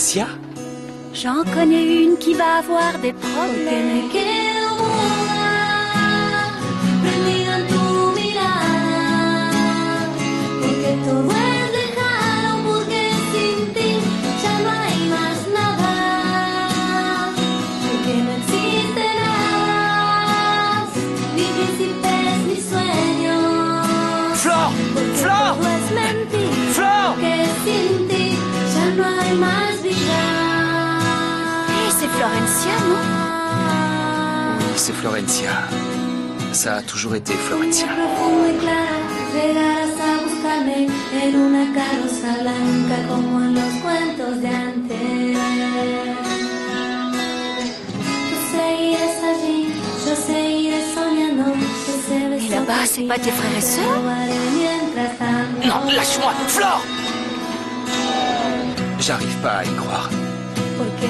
Florencia? J'en connais une qui va avoir des problèmes. Flore! Flore! Flore! C'est Florencia, non? Oui, c'est Florencia. Ça a toujours été Florencia. Et là-bas, c'est pas tes frères et sœurs? Non, lâche-moi! Flore! J'arrive pas à y croire.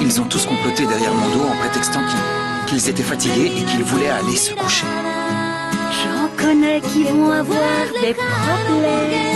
Ils ont tous comploté derrière mon dos en prétextant qu'ils étaient fatigués et qu'ils voulaient aller se coucher. J'en connais qui vont avoir des problèmes.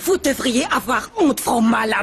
Vous devriez avoir honte, Frau Mala.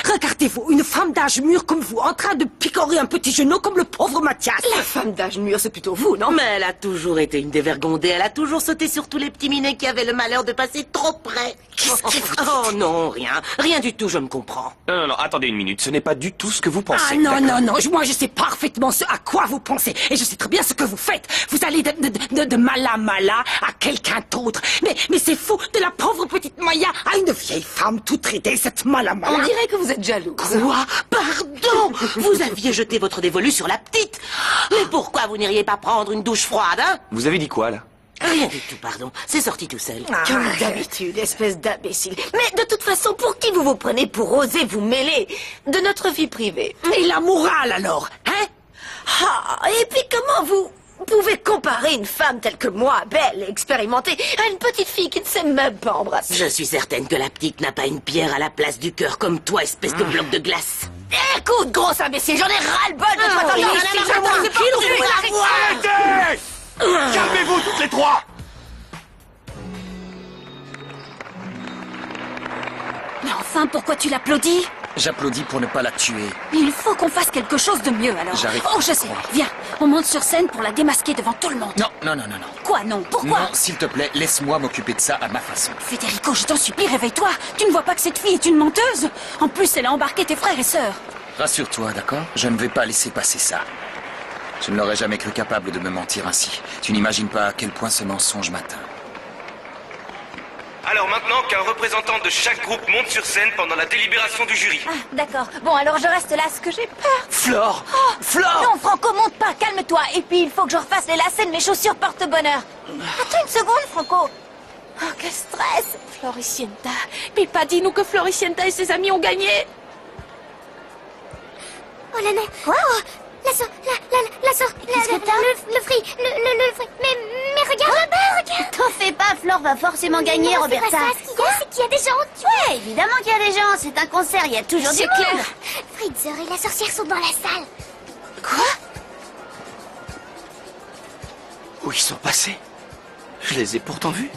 Regardez-vous, une femme d'âge mûr comme vous, en train de picorer un petit genou comme le pauvre Mathias. La femme d'âge mûr, c'est plutôt vous, non? Mais elle a toujours été une dévergondée. Elle a toujours sauté sur tous les petits minets qui avaient le malheur de passer trop près. Qu'est-ce que vous dites? Oh non, rien. Rien du tout, je me comprends. Non, attendez une minute. Ce n'est pas du tout ce que vous pensez. Ah non, d'accord? non, moi je sais parfaitement ce à quoi vous pensez. Et je sais très bien ce que vous faites. Vous allez de Mala à quelqu'un d'autre. Mais c'est fou, de la pauvre petite Maya à une vieille femme toute ridée, cette Mala. On dirait que vous êtes jalouse. Quoi? Pardon? Vous aviez jeté votre dévolu sur la petite. Mais pourquoi vous n'iriez pas prendre une douche froide, hein? Vous avez dit quoi, là? Rien du tout, pardon. C'est sorti tout seul. Comme d'habitude, espèce d'imbécile. Mais de toute façon, pour qui vous vous prenez pour oser vous mêler de notre vie privée? Et la morale alors, hein? Ah, et puis comment vous pouvez comparer une femme telle que moi, belle et expérimentée, à une petite fille qui ne sait même pas embrasser? Je suis certaine que la petite n'a pas une pierre à la place du cœur comme toi, espèce de bloc de glace. Écoute, grosse imbécile, j'en ai ras-le-bol de toi comme Arrêtez! Calmez-vous toutes les trois! Mais enfin, pourquoi tu l'applaudis? J'applaudis pour ne pas la tuer. Il faut qu'on fasse quelque chose de mieux, alors. J'arrive. Oh, je sais. Viens, on monte sur scène pour la démasquer devant tout le monde. Non. Quoi, non? Pourquoi? Non, s'il te plaît, laisse-moi m'occuper de ça à ma façon. Federico, je t'en supplie, réveille-toi. Tu ne vois pas que cette fille est une menteuse? En plus, elle a embarqué tes frères et sœurs. Rassure-toi, d'accord? Je ne vais pas laisser passer ça. Je ne l'aurais jamais cru capable de me mentir ainsi. Tu n'imagines pas à quel point ce mensonge m'atteint. Alors maintenant qu'un représentant de chaque groupe monte sur scène pendant la délibération du jury. Ah, d'accord. Bon, alors je reste là, ce que j'ai peur. Flore! Oh, Flore! non, Franco, monte pas, calme-toi. Et puis, il faut que je refasse les lacets de mes chaussures porte-bonheur. Attends une seconde, Franco. Oh, quel stress. Floricienta. Pipa, dis-nous que Floricienta et ses amis ont gagné. Olene, Quoi? Qu'est-ce que t'as? Le fruit. Mais regarde là-bas, regarde. T'en fais pas, Flore va forcément gagner, Non, Roberta. c'est pas ça, ce qu'il y a, c'est qu'il y a des gens, tu vois. Ouais, évidemment qu'il y a des gens, c'est un concert, il y a toujours du monde. Fritzer et la sorcière sont dans la salle. Quoi? Où ils sont passés? Je les ai pourtant vus.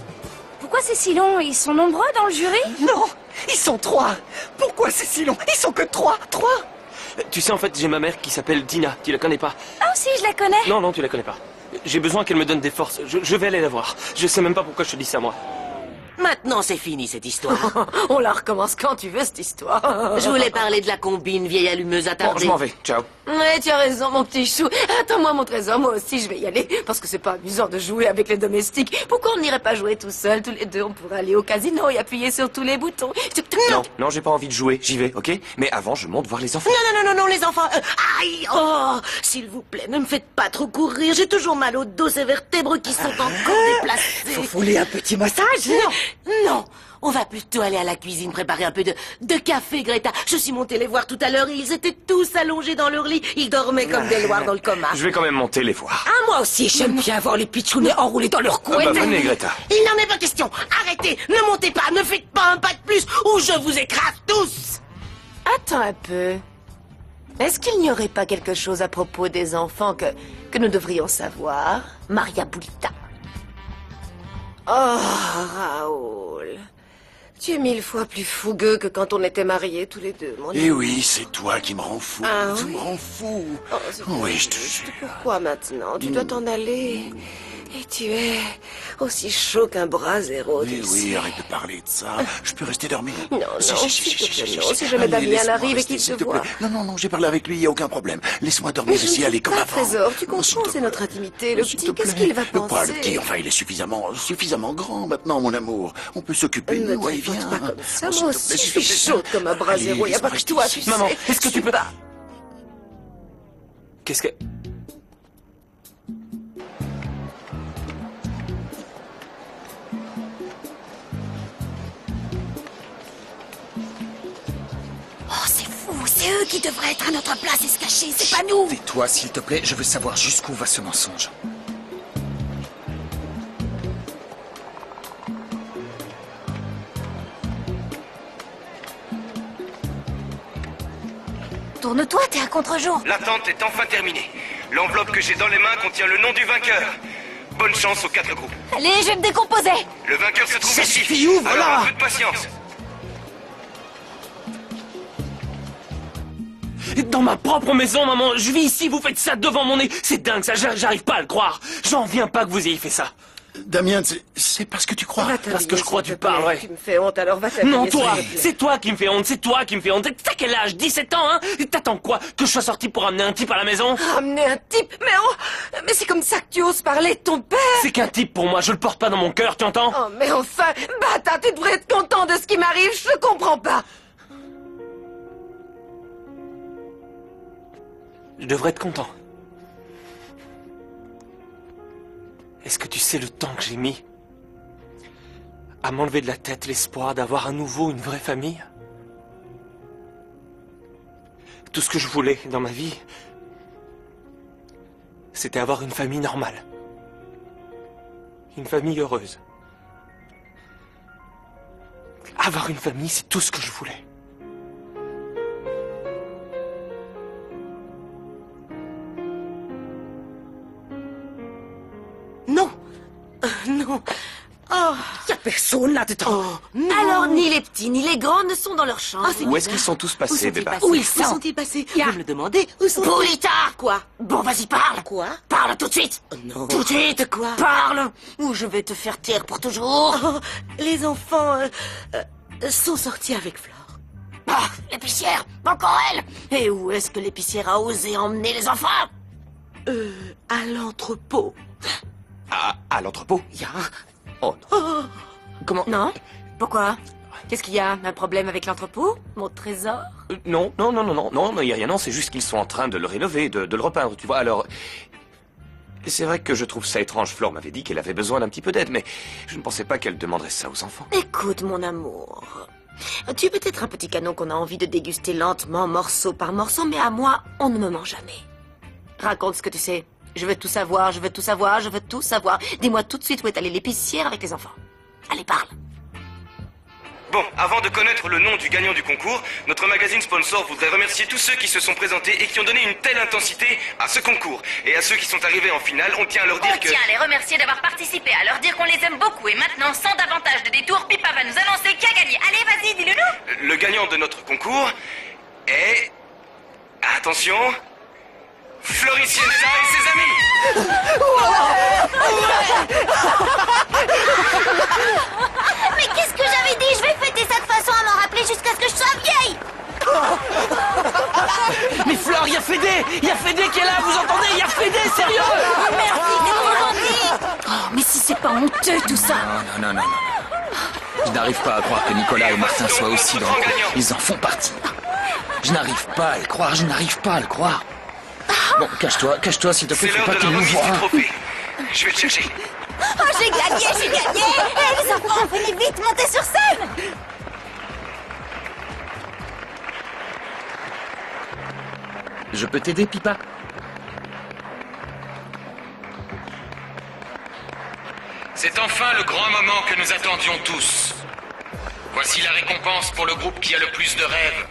Pourquoi c'est si long? Ils sont nombreux dans le jury? Non, ils sont 3. Pourquoi c'est si long? Ils sont que 3. Tu sais, en fait, j'ai ma mère qui s'appelle Dina. Tu la connais pas? Ah si, je la connais. Non, non, tu la connais pas. J'ai besoin qu'elle me donne des forces. Je vais aller la voir. Je sais même pas pourquoi je te dis ça, moi. Maintenant, c'est fini, cette histoire. On la recommence quand tu veux, cette histoire. Je voulais parler de la combine, vieille allumeuse attardée. Bon, je m'en vais. Ciao. Ouais, tu as raison, mon petit chou. Attends-moi, mon trésor, moi aussi, je vais y aller. Parce que c'est pas amusant de jouer avec les domestiques. Pourquoi on n'irait pas jouer tout seul, tous les deux? On pourrait aller au casino et appuyer sur tous les boutons. Non, j'ai pas envie de jouer. J'y vais, ok? Mais avant, je monte voir les enfants. Non, les enfants. Aïe, oh, s'il vous plaît, ne me faites pas trop courir. J'ai toujours mal au dos, ces vertèbres qui sont encore déplacées. Vous voulez un petit massage? Non, on va plutôt aller à la cuisine préparer un peu de café, Greta. Je suis montée les voir tout à l'heure et ils étaient tous allongés dans leur lit. Ils dormaient comme des loirs dans le coma. Je vais quand même monter les voir. Ah, moi aussi, j'aime bien voir les pitchounets enroulés dans leur couette. Bah, venez, Greta. Il n'en est pas question. Arrêtez, ne montez pas, ne faites pas un pas de plus ou je vous écrase tous. Attends un peu. Est-ce qu'il n'y aurait pas quelque chose à propos des enfants que nous devrions savoir, Maria Boulita? Oh, Raoul. Tu es 1000 fois plus fougueux que quand on était mariés tous les deux, mon ami. Eh oui, c'est toi qui me rends fou. Ah tu oui? me rends fou. Oh, c'est Oui, pas je te juste. jure. Pourquoi maintenant? Tu dois t'en aller. Et tu es aussi chaud qu'un bras zéro. Oui, oui, arrête de parler de ça. Je peux rester dormir. Non, Si, non, si, s'il te plaît, si, non. si. Si jamais Allez, Damien laisse-moi arrive et rester, qu'il s'il te plaît. voit. Non, j'ai parlé avec lui, il n'y a aucun problème. Laisse-moi dormir Mais je ici, ne allez veux comme pas, avant. Trésor, tu Oh, s'il comprends, te c'est plaît. notre intimité. Le S'il petit, te qu'est-ce plaît. qu'il va Le quoi, le penser? petit, enfin, il est suffisamment grand maintenant, mon amour. On peut s'occuper de Ne nous, allez, tripote viens. pas comme ça, Oh, s'il moi te aussi, plaît, je s'il te suis plaît. chaude comme un bras Allez, zéro, il n'y a pas laisse-moi que toi, rester tu ici. sais. Maman, est-ce que tu peux... Qu'est-ce que... Oh, c'est fou, c'est eux qui devraient être à notre place et se cacher, c'est pas nous. Tais-toi, s'il te plaît, je veux savoir jusqu'où va ce mensonge. Tourne-toi, t'es à contre-jour. L'attente est enfin terminée. L'enveloppe que j'ai dans les mains contient le nom du vainqueur. Bonne chance aux 4 groupes. Allez, je vais me décomposer. Le vainqueur se trouve Ça ici. suffit, ouvre, Alors, là. un peu de patience. Dans ma propre maison, maman, je vis ici, vous faites ça devant mon nez. C'est dingue, ça, j'arrive pas à le croire. J'en viens pas que vous ayez fait ça. Damien, c'est parce que tu crois. Va t'habiller, Parce que je crois s'il tu te plaît. parles, ouais. Tu me fais honte, alors va t'habiller. Non, toi, s'il te plaît. c'est toi qui me fais honte, c'est toi qui me fais honte. T'as quel âge? 17 ans, hein? T'attends quoi? Que je sois sorti pour amener un type à la maison? Ramener un type? Mais c'est comme ça que tu oses parler de ton père? C'est qu'un type pour moi, je le porte pas dans mon cœur, tu entends? Oh, mais enfin, bâtard, tu devrais être content de ce qui m'arrive, je te comprends pas. Je devrais être content. Est-ce que tu sais le temps que j'ai mis à m'enlever de la tête l'espoir d'avoir à nouveau une vraie famille? Tout ce que je voulais dans ma vie, c'était avoir une famille normale. Une famille heureuse. Avoir une famille, c'est tout ce que je voulais. Non, non. Oh, Y a personne là-dedans. non. Alors, ni les petits, ni les grands ne sont dans leur chambre. Ah, c'est Où est-ce bizarre. qu'ils sont tous Où passés, sont-ils Béba? passés Où ils sont sont-ils passés? Y a- Vous me le demandez? Où sont-ils? Boulita. Quoi? Bon, vas-y, parle. Quoi? Parle tout de suite. Non. Tout de suite. Quoi? Parle. Ou je vais te faire taire pour toujours. Oh, les enfants sont sortis avec Flore. Ah, l'épicière. Encore elle. Et où est-ce que l'épicière a osé emmener les enfants? À l'entrepôt. À l'entrepôt? Il y a... Oh non. Comment? Non? Pourquoi? Qu'est-ce qu'il y a? Un problème avec l'entrepôt? Mon trésor? Non, il y a rien, non, c'est juste qu'ils sont en train de le rénover, de le repeindre, tu vois, alors... C'est vrai que je trouve ça étrange, Flore m'avait dit qu'elle avait besoin d'un petit peu d'aide, mais je ne pensais pas qu'elle demanderait ça aux enfants. Écoute, mon amour. Tu es peut-être un petit canon qu'on a envie de déguster lentement, morceau par morceau, mais à moi, on ne me ment jamais. Raconte ce que tu sais. Je veux tout savoir, je veux tout savoir, je veux tout savoir. Dis-moi tout de suite où est allée l'épicière avec les enfants. Allez, parle. Bon, avant de connaître le nom du gagnant du concours, notre magazine sponsor voudrait remercier tous ceux qui se sont présentés et qui ont donné une telle intensité à ce concours. Et à ceux qui sont arrivés en finale, on tient à leur dire On tient à les remercier d'avoir participé, à leur dire qu'on les aime beaucoup. Et maintenant, sans davantage de détours, Pipa va nous annoncer qui a gagné. Allez, vas-y, dis-le-nous. Le gagnant de notre concours est... Attention... Floricienta et ses amis. Mais qu'est-ce que j'avais dit? Je vais fêter ça de façon à m'en rappeler jusqu'à ce que je sois vieille. Mais Flore, il y a Fédé! Il y a Fédé qui est là, vous entendez? Il y a Fédé, sérieux! Merci, c'est trop gentil. Oh, mais si c'est pas honteux, tout ça. Non. Je n'arrive pas à croire que Nicolas et Martin soient aussi dans le coup. Ils en font partie. Je n'arrive pas à le croire, Bon, cache-toi s'il te plaît, C'est faut l'heure pas de qu'il la nous remise voie. du trophée. Je vais le chercher. Oh, j'ai gagné. Hé, les enfants, venez vite, montez sur scène. Je peux t'aider, Pipa? C'est enfin le grand moment que nous attendions tous. Voici la récompense pour le groupe qui a le plus de rêves.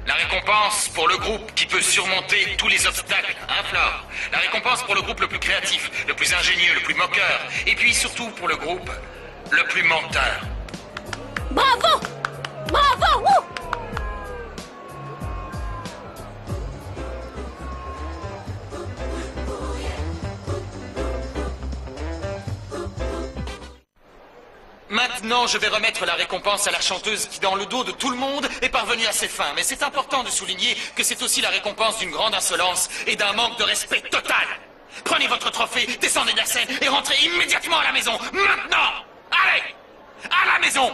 La récompense pour le groupe qui peut surmonter tous les obstacles, hein, Flore? La récompense pour le groupe le plus créatif, le plus ingénieux, le plus moqueur. Et puis surtout pour le groupe le plus menteur. Bravo. Wouh. Maintenant, je vais remettre la récompense à la chanteuse qui, dans le dos de tout le monde, est parvenue à ses fins. Mais c'est important de souligner que c'est aussi la récompense d'une grande insolence et d'un manque de respect total. Prenez votre trophée, descendez de la scène et rentrez immédiatement à la maison. Maintenant! Allez! À la maison!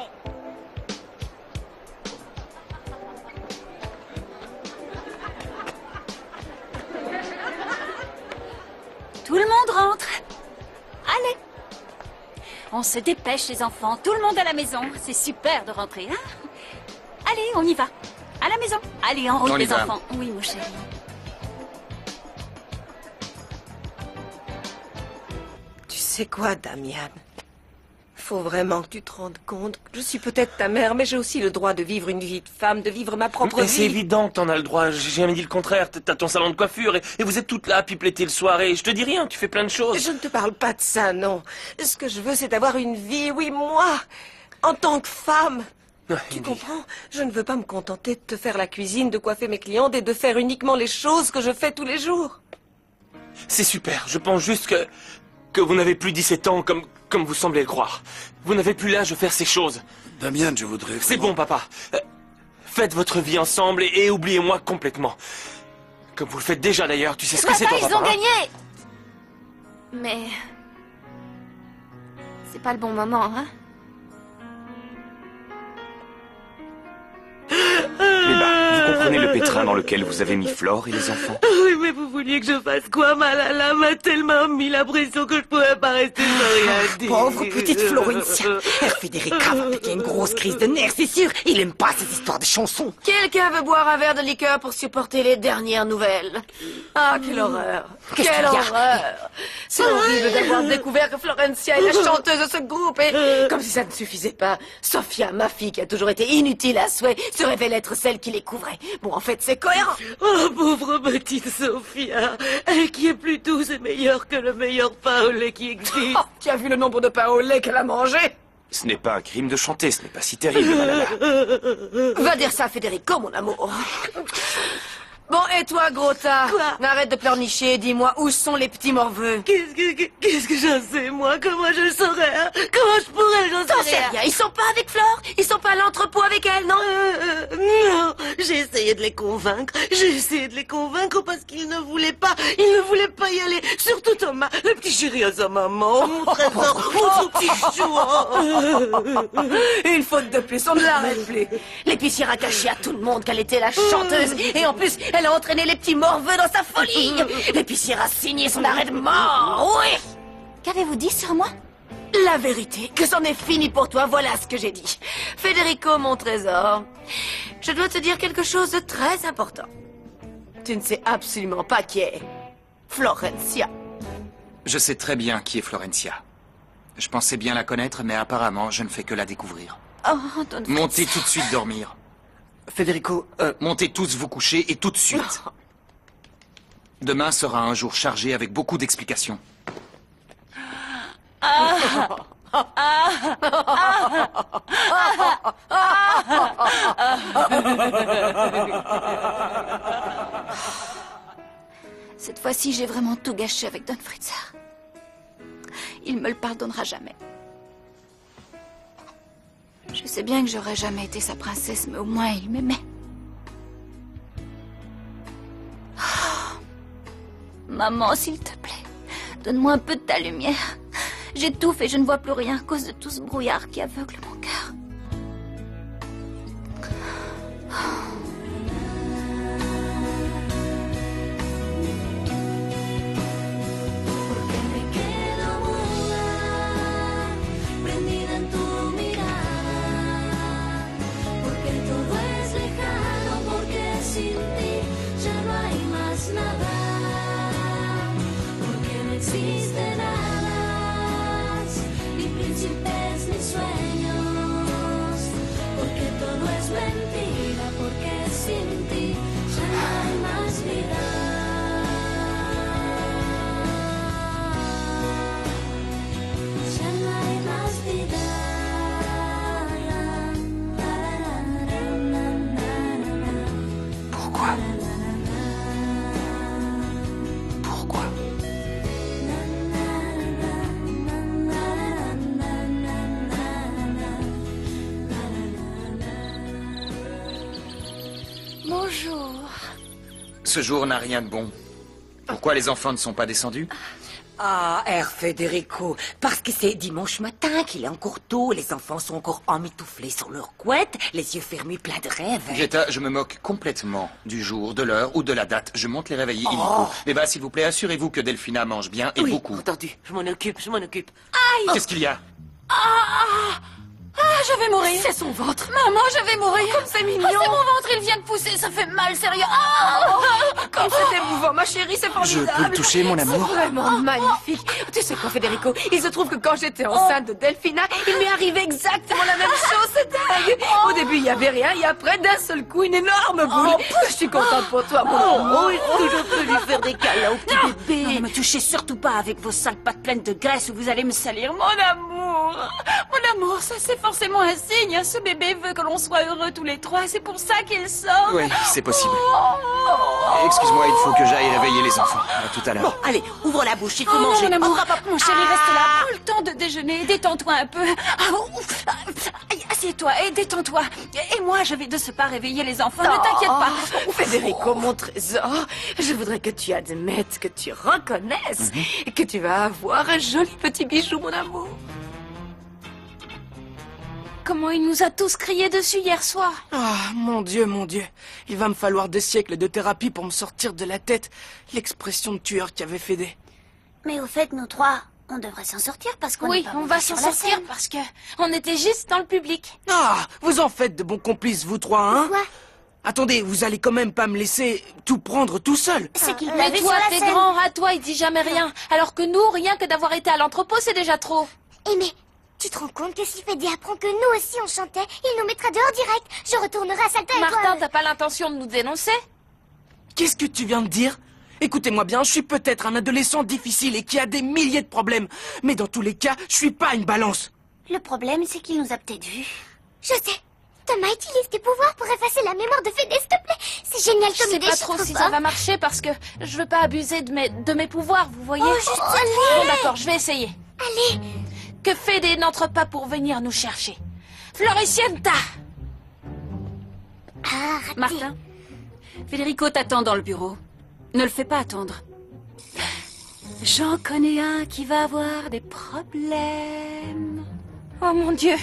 Tout le monde rentre. Allez. On se dépêche, les enfants. Tout le monde à la maison. C'est super de rentrer, hein? Allez, on y va. À la maison. Allez, en route, On y les va. enfants. Oui, mon chéri. Tu sais quoi, Damian? Faut vraiment que tu te rendes compte que je suis peut-être ta mère, mais j'ai aussi le droit de vivre une vie de femme, de vivre ma propre Mais vie. c'est évident que t'en as le droit, j'ai jamais dit le contraire. T'as ton salon de coiffure et vous êtes toutes là à pipeletter le soir et je te dis rien, tu fais plein de choses. Je ne te parle pas de ça, non. Ce que je veux, c'est avoir une vie, oui, moi, en tant que femme. Tu comprends? Je ne veux pas me contenter de te faire la cuisine, de coiffer mes clientes et de faire uniquement les choses que je fais tous les jours. C'est super, je pense juste que vous n'avez plus 17 ans comme vous semblez le croire. Vous n'avez plus l'âge de faire ces choses. Damian, je voudrais... C'est bon, papa. Faites votre vie ensemble et oubliez-moi complètement. Comme vous le faites déjà d'ailleurs, tu sais ce que c'est, Papa, ton ils ont papa, hein? gagné. Mais... c'est pas le bon moment, hein? Vous comprenez le pétrin dans lequel vous avez mis Flore et les enfants? Oui, mais vous vouliez que je fasse quoi? Malala m'a tellement mis la pression que je pouvais pas rester sans rien dire. Pauvre petite Florencia. Federica va péter une grosse crise de nerfs, c'est sûr. Il aime pas ces histoires de chansons. Quelqu'un veut boire un verre de liqueur pour supporter les dernières nouvelles? Ah, quelle horreur! Qu'est-ce Quelle qu'il y a? horreur! C'est horrible d'avoir découvert que Florencia est la chanteuse de ce groupe et, comme si ça ne suffisait pas, Sophia, ma fille, qui a toujours été inutile à souhait, se révèle être celle qui les couvrait. Bon, en fait, c'est cohérent. Oh, pauvre petite Sophia, elle qui est plus douce et meilleure que le meilleur pain au lait qui existe. Oh, tu as vu le nombre de pains au lait qu'elle a mangé? Ce n'est pas un crime de chanter, ce n'est pas si terrible, Malala. Va dire ça à Federico, mon amour. Bon, et toi, gros tas? Quoi? Arrête de pleurnicher, dis-moi, où sont les petits morveux? Qu'est-ce que j'en sais, moi? Comment je le saurais, hein? Comment je pourrais, j'en T'en sais sais rien. rien, ils sont pas avec Flore? Ils sont pas à l'entrepôt avec elle, non? Non, j'ai essayé de les convaincre. J'ai essayé de les convaincre parce qu'ils ne voulaient pas. Ils ne voulaient pas y aller. Surtout Thomas, le petit chéri à sa maman. Mon trésor, mon petit chou. Une faute de plus, on ne l'arrête plus. L'épicière a caché à tout le monde qu'elle était la chanteuse. Et en plus, elle a entraîné les petits morveux dans sa folie. L'épicière a signé son arrêt de mort, oui. Qu'avez-vous dit sur moi? La vérité, que c'en est fini pour toi, voilà ce que j'ai dit. Federico, mon trésor, je dois te dire quelque chose de très important. Tu ne sais absolument pas qui est Florencia. Je sais très bien qui est Florencia. Je pensais bien la connaître, mais apparemment, je ne fais que la découvrir. Oh, Don Montez tout de suite dormir. Federico, Montez tous vous coucher et tout de suite. Demain sera un jour chargé avec beaucoup d'explications. Cette fois-ci, j'ai vraiment tout gâché avec Don Fritzer. Il me le pardonnera jamais. Je sais bien que j'aurais jamais été sa princesse, mais au moins il m'aimait. Oh. Maman, s'il te plaît, donne-moi un peu de ta lumière. J'étouffe et je ne vois plus rien à cause de tout ce brouillard qui aveugle mon cœur. Bonjour. Ce jour n'a rien de bon. Pourquoi les enfants ne sont pas descendus? Ah, Herr Federico, parce que c'est dimanche matin, qu'il est encore tôt, les enfants sont encore emmitouflés sur leur couette, les yeux fermés, pleins de rêves. Greta, je me moque complètement du jour, de l'heure ou de la date. Je monte les réveiller illico. Eh ben, s'il vous plaît, assurez-vous que Delphina mange bien et beaucoup. Entendu, je m'en occupe, je m'en occupe. Aïe! Qu'est-ce qu'il y a? Ah, je vais mourir. C'est son ventre. Maman, je vais mourir. Comme c'est mignon. Oh, c'est mon ventre, il vient de pousser, ça fait mal, sérieux. Comme c'est émouvant, ma chérie, c'est Je formidable. peux le toucher, mon amour? Vraiment magnifique. Tu sais quoi, Federico? Il se trouve que quand j'étais enceinte de Delphina, il m'est arrivé exactement la même chose, c'est dingue. Au début, il n'y avait rien, et après, d'un seul coup, une énorme boule. Je suis contente pour toi, mon amour. Est-ce que je peux lui faire des câlins au petit bébé? Non, ne me touchez surtout pas avec vos sales pattes pleines de graisse ou vous allez me salir. Mon amour, ça c'est forcément un signe. Ce bébé veut que l'on soit heureux tous les trois. C'est pour ça qu'il sort. Oui, c'est possible. Excuse-moi, il faut que j'aille réveiller les enfants. À tout à l'heure. Bon, allez, ouvre la bouche, il faut Non, manger. mon amour, mon chéri, reste là. Prends le temps de déjeuner. Détends-toi un peu. Assieds-toi et détends-toi. Et moi, je vais de ce pas réveiller les enfants. Ne t'inquiète pas. Federico, mon trésor, je voudrais que tu admettes, que tu reconnaisses que tu vas avoir un joli petit bijou, mon amour. Comment il nous a tous crié dessus hier soir. Ah, mon Dieu, mon Dieu. Il va me falloir des siècles de thérapie pour me sortir de la tête l'expression de tueur qui avait Fédé. Mais au fait, nous trois, on devrait s'en sortir parce qu'on Oui, n'est pas on montés va sur s'en la sortir scène. parce que on était juste dans le public. Ah, vous en faites de bons complices, vous trois, hein? Quoi? Attendez, vous allez quand même pas me laisser tout prendre tout seul. C'est qu'il Mais t'avait sur toi, la t'es scène. grand, à toi, il dit jamais rien. Alors que nous, rien que d'avoir été à l'entrepôt, c'est déjà trop. Eh mais, tu te rends compte que si Fédé apprend que nous aussi on chantait, il nous mettra dehors direct. Je retournerai à Salta et toi... Martin, t'as pas l'intention de nous dénoncer? Qu'est-ce que tu viens de dire? Écoutez-moi bien, je suis peut-être un adolescent difficile et qui a des milliers de problèmes. Mais dans tous les cas, je suis pas une balance. Le problème, c'est qu'il nous a peut-être vus. Je sais. Thomas utilise tes pouvoirs pour effacer la mémoire de Fédé, s'il te plaît. C'est génial Je comme sais idée, pas je trop trouve si pas. ça va marcher parce que je veux pas abuser de mes pouvoirs, vous voyez? Oh, juste allez. Bon, d'accord, je vais essayer. Allez. Que Fédé n'entre pas pour venir nous chercher. Floricienta! Ah, raté. Martin, Federico t'attend dans le bureau. Ne le fais pas attendre. J'en connais un qui va avoir des problèmes. Oh mon Dieu!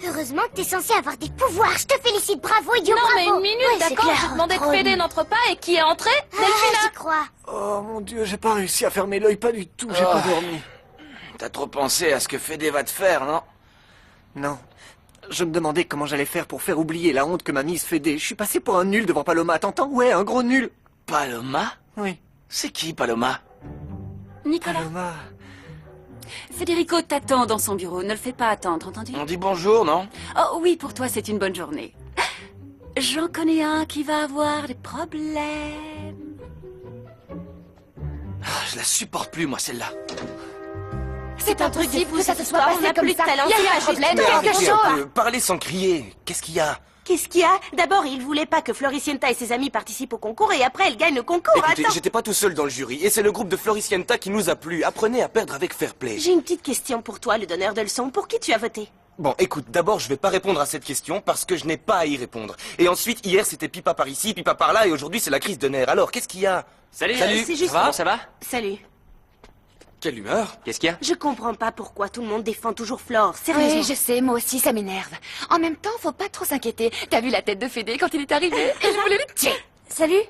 Heureusement que t'es censé avoir des pouvoirs. Je te félicite, bravo, idiot, Non, bravo. mais une minute, Ouais, c'est d'accord? clair, J'ai demandé que trop Fédé nul. n'entre pas et qui est entré? Ah, Delphina! j'y crois. Oh mon Dieu, j'ai pas réussi à fermer l'œil, pas du tout, j'ai pas dormi. T'as trop pensé à ce que Fédé va te faire, non? Non. Je me demandais comment j'allais faire pour faire oublier la honte que m'a mise Fédé. Je suis passé pour un nul devant Paloma, t'entends? Ouais, un gros nul. Paloma? Oui. C'est qui, Paloma? Nicolas. Paloma. Federico t'attend dans son bureau. Ne le fais pas attendre, entendu? On dit bonjour, non? Oh oui, pour toi, c'est une bonne journée. J'en connais un qui va avoir des problèmes. Je la supporte plus, moi, celle-là. C'est impossible que ça se soit passé comme ça. Il y a eu un problème, quelque Arrêtez chose. un peu, parlez sans crier. Qu'est-ce qu'il y a? Qu'est-ce qu'il y a? D'abord, il voulait pas que Floricienta et ses amis participent au concours et après, elle gagne le concours. Écoutez, Attends. j'étais pas tout seul dans le jury et c'est le groupe de Floricienta qui nous a plu. Apprenez à perdre avec fair play. J'ai une petite question pour toi, le donneur de leçons. Pour qui tu as voté? Bon, écoute, d'abord, je vais pas répondre à cette question parce que je n'ai pas à y répondre. Et ensuite, hier, c'était pipa par ici, pipa par là et aujourd'hui, c'est la crise de nerfs. Alors, qu'est-ce qu'il y a? Salut, c'est juste- ça va? Salut. Quelle humeur? Qu'est-ce qu'il y a? Je comprends pas pourquoi tout le monde défend toujours Flore. Sérieusement. Oui, je sais, moi aussi, ça m'énerve. En même temps, faut pas trop s'inquiéter. T'as vu la tête de Fédé quand il est arrivé? Il voulait le tuer. Salut.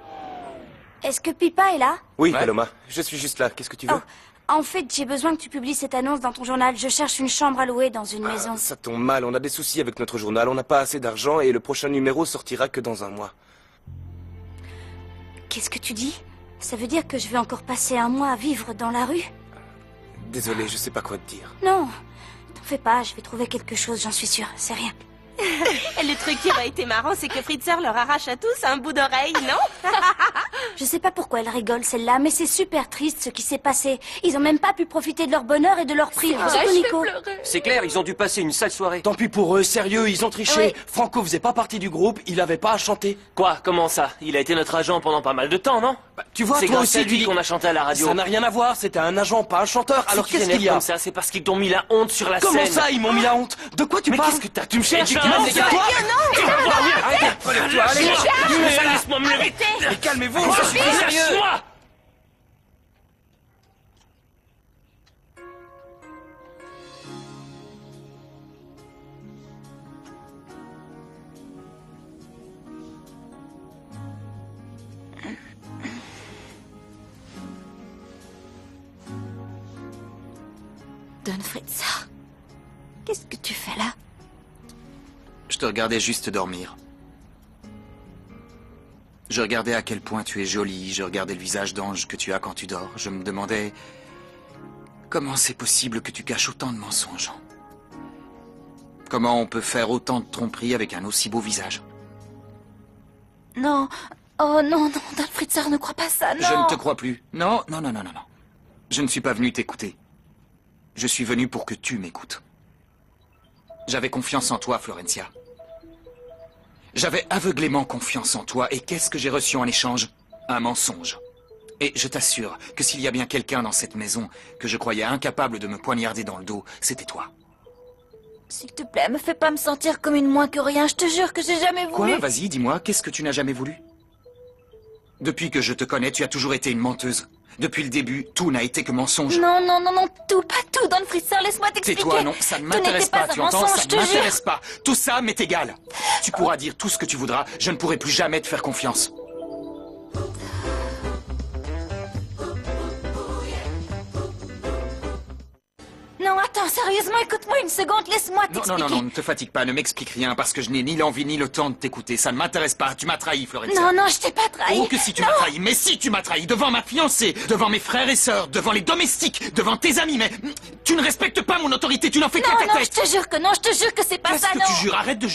Est-ce que Pipa est là? Oui, Paloma, je suis juste là. Qu'est-ce que tu veux? En fait, j'ai besoin que tu publies cette annonce dans ton journal. Je cherche une chambre à louer dans une maison. Ça tombe mal, on a des soucis avec notre journal, on n'a pas assez d'argent et le prochain numéro sortira que dans un mois. Qu'est-ce que tu dis? Ça veut dire que je vais encore passer un mois à vivre dans la rue? Désolé, je sais pas quoi te dire. Non, t'en fais pas, je vais trouver quelque chose, j'en suis sûre, c'est rien. Le truc qui aurait été marrant, c'est que Fritzer leur arrache à tous un bout d'oreille, non? Je sais pas pourquoi elle rigole celle-là, mais c'est super triste ce qui s'est passé. Ils ont même pas pu profiter de leur bonheur et de leur prix. Surtout Nico. C'est clair, ils ont dû passer une sale soirée. Tant pis pour eux, sérieux, ils ont triché. Oui. Franco faisait pas partie du groupe, il avait pas à chanter. Quoi? Comment ça? Il a été notre agent pendant pas mal de temps, non? Tu vois, C'est toi grâce à aussi, lui tu dis- qu'on a chanté à la radio. Ça n'a rien à voir, c'était un agent, pas un chanteur. Alors Si tu qu'est-ce qu'il y a? comme ça, c'est parce qu'ils t'ont mis la honte sur la Comment scène. ça, ils m'ont mis la honte? De quoi tu Mais parles? qu'est-ce que t'as? Tu me cherches, Mais hein, non, les c'est gars? toi. Tu vas voir, arrête. Relève-toi, allez. Laisse-moi me lever. Mais calmez-vous, Je je suis suis sérieux. sérieux. Don Fritzer, qu'est-ce que tu fais là? Je te regardais juste dormir. Je regardais à quel point tu es jolie, je regardais le visage d'ange que tu as quand tu dors. Je me demandais comment c'est possible que tu caches autant de mensonges. Comment on peut faire autant de tromperies avec un aussi beau visage? Non. Oh non, non, Don Fritzer, ne crois pas ça, non. Je ne te crois plus. Non, non, non, non, non, non. Je ne suis pas venu t'écouter. Je suis venu pour que tu m'écoutes. J'avais confiance en toi, Florencia. J'avais aveuglément confiance en toi, et qu'est-ce que j'ai reçu en échange? Un mensonge. Et je t'assure que s'il y a bien quelqu'un dans cette maison que je croyais incapable de me poignarder dans le dos, c'était toi. S'il te plaît, me fais pas me sentir comme une moins que rien, je te jure que j'ai jamais voulu. Quoi? Vas-y, dis-moi, qu'est-ce que tu n'as jamais voulu? Depuis que je te connais, tu as toujours été une menteuse. Depuis le début, tout n'a été que mensonge. Non, non, non, non, tout, pas tout, Don Fritzer, laisse-moi t'expliquer. Tais-toi, non, ça ne m'intéresse Tout n'était pas, tu un entends? mensonge, Ça je te ne jure. m'intéresse pas. Tout ça m'est égal. Tu pourras dire tout ce que tu voudras, je ne pourrai plus jamais te faire confiance. Non, attends, sérieusement, écoute-moi une seconde, laisse-moi Non, t'expliquer. non, non, non, ne te fatigue pas, ne m'explique rien, parce que je n'ai ni l'envie ni le temps de t'écouter. Ça ne m'intéresse pas, tu m'as trahi, Florencia. Non, non, je t'ai pas trahi. Oh, que si tu m'as trahi, mais si tu m'as trahi, devant ma fiancée, devant mes frères et sœurs, devant les domestiques, devant tes amis, mais tu ne respectes pas mon autorité, tu n'en fais qu'à ta Non, tête. je te jure que non, je te jure que c'est pas Qu'est-ce ça, que non. tu jures? Arrête de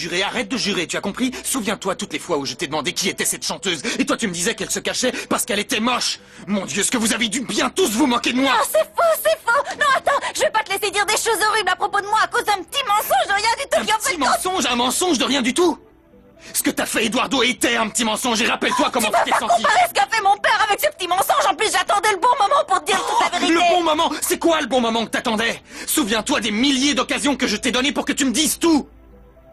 jurer, tu as compris? Souviens-toi toutes les fois où je t'ai demandé qui était cette chanteuse, et toi tu me disais qu'elle se cachait parce qu'elle était moche. Mon Dieu, ce que vous avez dû bien tous vous moquer de moi. Non, c'est faux, c'est faux. Non, attends, je vais pas te laisser dire des choses horribles à propos de moi à cause d'un petit mensonge de rien du tout. Un mensonge de rien du tout. Ce que t'as fait, Eduardo, était un petit mensonge, et rappelle-toi comment Tu vas tu t'es pas senti. comparer ce qu'a fait mon père avec ce petit mensonge. En plus, j'attendais le bon moment pour te dire toute la vérité. Le bon moment, c'est quoi le bon moment que t'attendais? Souviens-toi des milliers d'occasions que je t'ai données pour que tu me dises tout.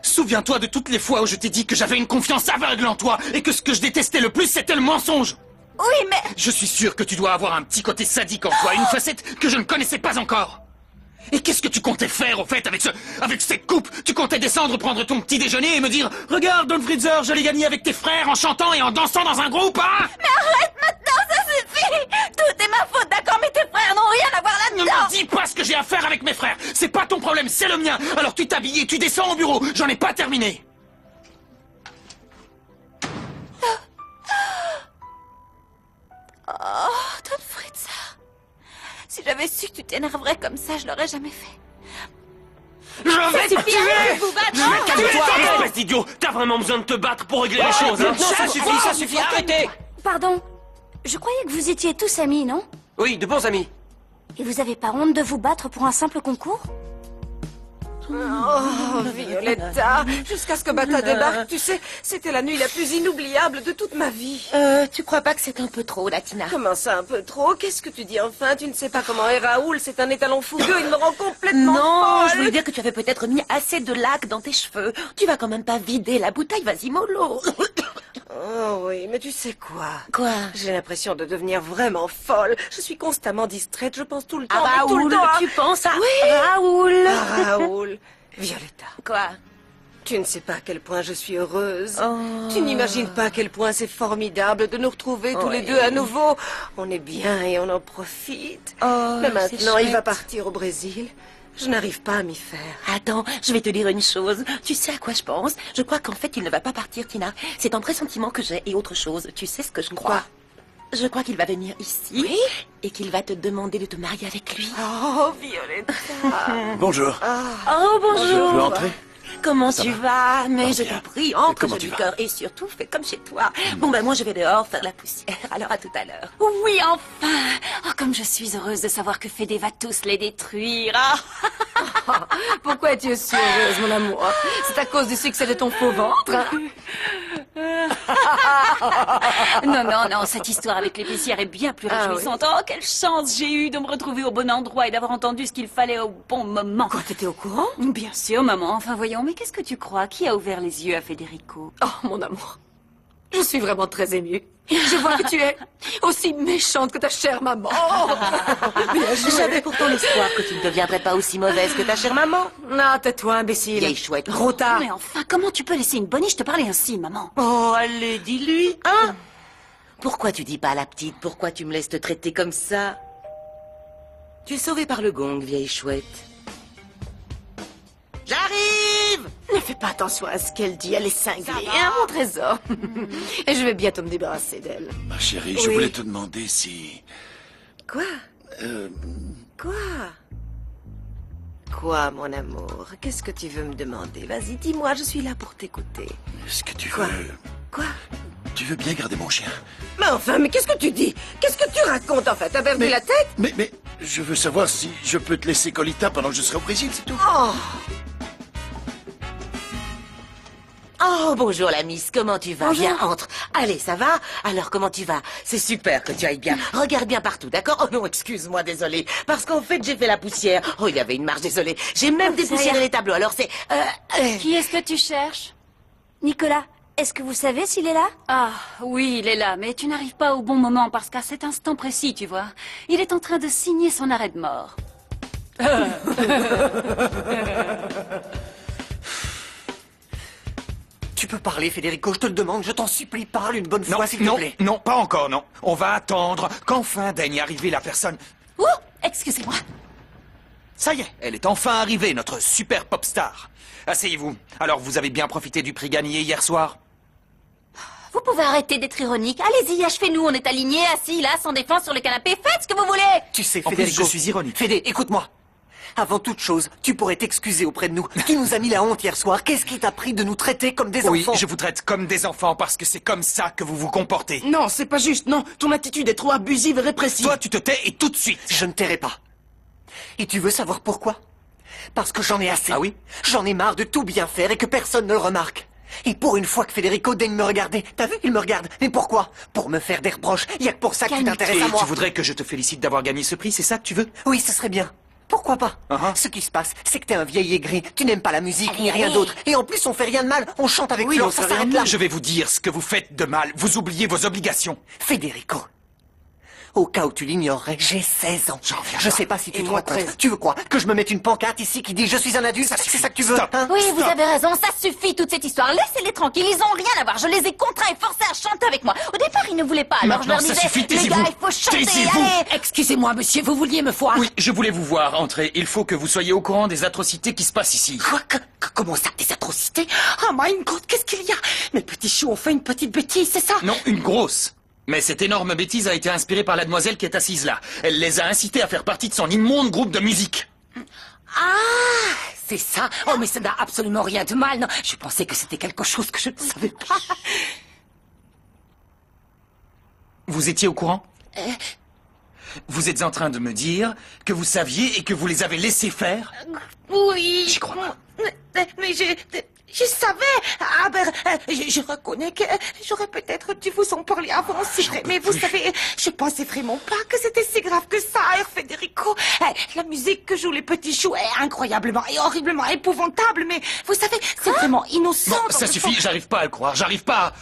Souviens-toi de toutes les fois où je t'ai dit que j'avais une confiance aveugle en toi et que ce que je détestais le plus, c'était le mensonge. Oui, mais... Je suis sûr que tu dois avoir un petit côté sadique en toi, une facette que je ne connaissais pas encore. Et qu'est-ce que tu comptais faire, au fait, avec cette coupe? Tu comptais descendre prendre ton petit déjeuner et me dire « Regarde, Don Fritzer, je l'ai gagné avec tes frères en chantant et en dansant dans un groupe, hein ?» Mais arrête maintenant, ça suffit. Tout est ma faute, d'accord, mais tes frères n'ont rien à voir Ne là-dedans. me dis pas ce que j'ai à faire avec mes frères. C'est pas ton problème, c'est le mien. Alors tu t'habilles et tu descends au bureau. J'en ai pas terminé. Oh, j'avais su que tu t'énerverais comme ça, je l'aurais jamais fait. Je vais te tuer! Calme-toi, espèce d'idiot! T'as vraiment besoin de te battre pour régler les choses, hein? Non, ça suffit, arrêtez! Pardon, je croyais que vous étiez tous amis, non? Oui, de bons amis. Et vous avez pas honte de vous battre pour un simple concours? Oh, Violetta, jusqu'à ce que Bata débarque, tu sais, c'était la nuit la plus inoubliable de toute ma vie. Tu crois pas que c'est un peu trop, là, Tina? Comment ça, un peu trop? Qu'est-ce que tu dis enfin? Tu ne sais pas comment est Raoul, c'est un étalon fougueux, il me rend complètement Non, folle. je voulais dire que tu avais peut-être mis assez de lac dans tes cheveux. Tu vas quand même pas vider la bouteille, vas-y, mollo. Oh oui, mais tu sais quoi? Quoi? J'ai l'impression de devenir vraiment folle. Je suis constamment distraite, je pense tout le temps, À mais tout le Raoul, temps. tu penses à Oui. Raoul? À Raoul. Violetta. Quoi? Tu ne sais pas à quel point je suis heureuse. Oh. Tu n'imagines pas à quel point c'est formidable de nous retrouver tous les Oui. deux à nouveau. On est bien et on en profite. Oh, mais c'est maintenant, il va chouette. partir au Brésil. Je n'arrive pas à m'y faire. Attends, je vais te dire une chose. Tu sais à quoi je pense? Je crois qu'en fait, il ne va pas partir, Tina. C'est un pressentiment que j'ai et autre chose. Tu sais ce que je crois? Je crois qu'il va venir ici et qu'il va te demander de te marier avec lui. Oh, Violetta. Bonjour. Oh, bonjour. Je peux entrer? Comment Ça tu va? vas? Mais je bien. t'en prie, entre, Comment joli tu vas? cœur, et surtout, fais comme chez toi. Bon, ben moi, je vais dehors faire la poussière. Alors, à tout à l'heure. Oui, enfin. Oh, comme je suis heureuse de savoir que Fédé va tous les détruire. Ah. Pourquoi es-tu si heureuse, mon amour? C'est à cause du succès de ton faux ventre? Non, non, non, cette histoire avec l'épicière est bien plus réjouissante. Oh, quelle chance j'ai eue de me retrouver au bon endroit et d'avoir entendu ce qu'il fallait au bon moment. Quoi, t'étais au courant? Bien sûr, maman. Enfin, voyons, mais qu'est-ce que tu crois? Qui a ouvert les yeux à Federico? Oh, mon amour. Je suis vraiment très émue. Je vois que tu es aussi méchante que ta chère maman. J'avais pourtant l'espoir que tu ne deviendrais pas aussi mauvaise que ta chère maman. Non, tais-toi, imbécile. Vieille chouette. Trop tard. Mais enfin, comment tu peux laisser une boniche te parler ainsi, maman? Oh, allez, dis-lui, hein? Pourquoi tu dis pas à la petite? Pourquoi tu me laisses te traiter comme ça? Tu es sauvée par le gong, vieille chouette. J'arrive! Ne fais pas attention à ce qu'elle dit, elle est cinglée, hein, mon trésor. Et je vais bientôt me débarrasser d'elle. Ma chérie, je Oui. voulais te demander si... Quoi? Quoi? Quoi, mon amour? Qu'est-ce que tu veux me demander? Vas-y, dis-moi, je suis là pour t'écouter. Est-ce que tu Quoi? veux... Quoi? Tu veux bien garder mon chien? Mais enfin, mais qu'est-ce que tu dis? Qu'est-ce que tu racontes, en fait? T'as perdu la tête? Mais, je veux savoir si je peux te laisser Colita pendant que je serai au Brésil, c'est tout. Oh! Oh, bonjour la miss, comment tu vas? Viens, entre. Allez, ça va? Alors, comment tu vas? C'est super que tu ailles bien. Regarde bien partout, d'accord? Oh non, excuse-moi, désolé. Parce qu'en fait, j'ai fait la poussière. Oh, il y avait une marge, désolé. J'ai même dépoussiéré les tableaux, alors c'est... Qui est-ce que tu cherches? Nicolas, est-ce que vous savez s'il est là? Ah, oui, il est là, mais tu n'arrives pas au bon moment parce qu'à cet instant précis, tu vois, il est en train de signer son arrêt de mort. Tu peux parler, Federico, je te le demande, je t'en supplie, parle une bonne fois, s'il te non, plaît. non, pas encore, non. On va attendre qu'enfin daigne arriver la personne. Ouh, excusez-moi. Ça y est, elle est enfin arrivée, notre super pop star. Asseyez-vous. Alors, vous avez bien profité du prix gagné hier soir? Vous pouvez arrêter d'être ironique. Allez-y, achevez-nous. On est alignés, assis là, sans défense sur le canapé. Faites ce que vous voulez. Tu sais, En plus, Federico... je suis ironique. Fédé, écoute-moi. Avant toute chose, tu pourrais t'excuser auprès de nous. Tu nous as mis la honte hier soir. Qu'est-ce qui t'a pris de nous traiter comme des Oui, enfants? je vous traite comme des enfants parce que c'est comme ça que vous vous comportez. Non, c'est pas juste, non. Ton attitude est trop abusive et répressive. Toi, tu te tais et tout de suite. Je ne tairai pas. Et tu veux savoir pourquoi? Parce que j'en ai assez. Ah oui? J'en ai marre de tout bien faire et que personne ne le remarque. Et pour une fois que Federico daigne me regarder, t'as vu, il me regarde. Mais pourquoi? Pour me faire des reproches. Il y a que pour ça que tu t'intéresses à Et moi. tu voudrais que je te félicite d'avoir gagné ce prix, c'est ça que tu veux? Oui, ce serait bien. Pourquoi pas? Ce qui se passe, c'est que t'es un vieil aigri, tu n'aimes pas la musique ni rien d'autre. Et en plus, on fait rien de mal, on chante avec Flo, ça s'arrête là. Je vais vous dire ce que vous faites de mal. Vous oubliez vos obligations. Federico, au cas où tu l'ignorerais, j'ai 16 ans. Je sais pas si tu te rends compte. 13. Tu veux quoi? Que je me mette une pancarte ici qui dit je suis un adulte? C'est ça que tu veux? Stop. Hein? Oui, vous avez raison, ça suffit toute cette histoire. Laissez-les tranquilles, ils ont rien à voir. Je les ai contraints et forcés à chanter avec moi. Au départ, ils ne voulaient pas, alors Maintenant, je leur ça disais, suffit, les taisez-vous. gars, il faut chanter, Taisez-vous. allez. Excusez-moi, monsieur, vous vouliez me voir? Oui, je voulais vous voir entrer. Il faut que vous soyez au courant des atrocités qui se passent ici. Quoi? Comment ça, des atrocités? Ah, my God, qu'est-ce qu'il y a? Mes petits choux ont fait une petite bêtise, c'est ça? Non, une grosse. Mais cette énorme bêtise a été inspirée par la demoiselle qui est assise là. Elle les a incités à faire partie de son immonde groupe de musique. Ah, c'est ça. Oh, mais ça n'a absolument rien de mal, non. Je pensais que c'était quelque chose que je ne savais pas. Vous étiez au courant? Vous êtes en train de me dire que vous saviez et que vous les avez laissés faire? Oui. J'y crois pas. Mais je savais. Ah ben, je reconnais que j'aurais peut-être dû vous en parler avant, c'est vrai. Mais vous savez, je pensais vraiment pas que c'était si grave que ça, Federico. La musique que jouent les petits choux est incroyablement et horriblement épouvantable, mais vous savez, c'est vraiment innocent. Bon, ça suffit, j'arrive pas à le croire, j'arrive pas à...